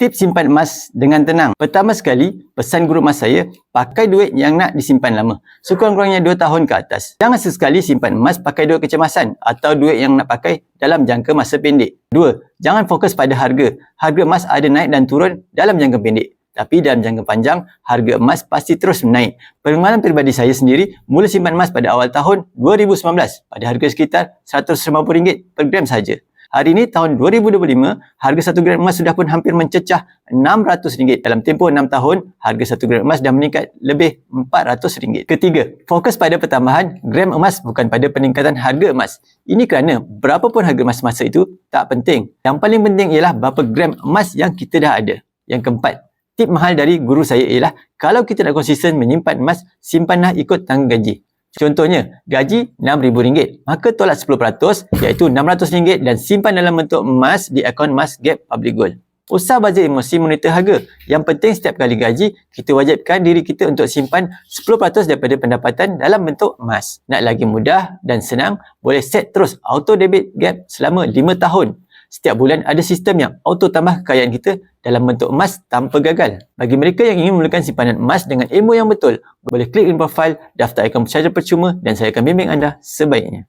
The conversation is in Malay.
Tips simpan emas dengan tenang. Pertama sekali, pesan guru emas saya, pakai duit yang nak disimpan lama. Sekurang-kurangnya 2 tahun ke atas. Jangan sesekali simpan emas pakai duit kecemasan atau duit yang nak pakai dalam jangka masa pendek. 2. Jangan fokus pada harga. Harga emas ada naik dan turun dalam jangka pendek. Tapi dalam jangka panjang, harga emas pasti terus menaik. Pengalaman peribadi saya sendiri, mula simpan emas pada awal tahun 2019 pada harga sekitar RM150 per gram saja. Hari ini tahun 2025, harga 1 gram emas sudah pun hampir mencecah RM600. Dalam tempoh 6 tahun, harga 1 gram emas dah meningkat lebih RM400. Ketiga, fokus pada pertambahan gram emas bukan pada peningkatan harga emas. Ini kerana berapapun harga emas masa itu tak penting. Yang paling penting ialah berapa gram emas yang kita dah ada. Yang keempat, tip mahal dari guru saya ialah kalau kita nak konsisten menyimpan emas, simpanlah ikut tangga gaji. Contohnya, gaji RM6,000, maka tolak 10% iaitu RM600 dan simpan dalam bentuk emas di akaun Emas Gap Public Gold. Usah bazir emosi monitor harga. Yang penting setiap kali gaji, kita wajibkan diri kita untuk simpan 10% daripada pendapatan dalam bentuk emas. Nak lagi mudah dan senang, boleh set terus auto debit Gap selama 5 tahun. Setiap bulan ada sistem yang auto tambah kekayaan kita dalam bentuk emas tanpa gagal. Bagi mereka yang ingin memulakan simpanan emas dengan ilmu yang betul, boleh klik link profil, daftar akaun pencarian percuma dan saya akan bimbing anda sebaiknya.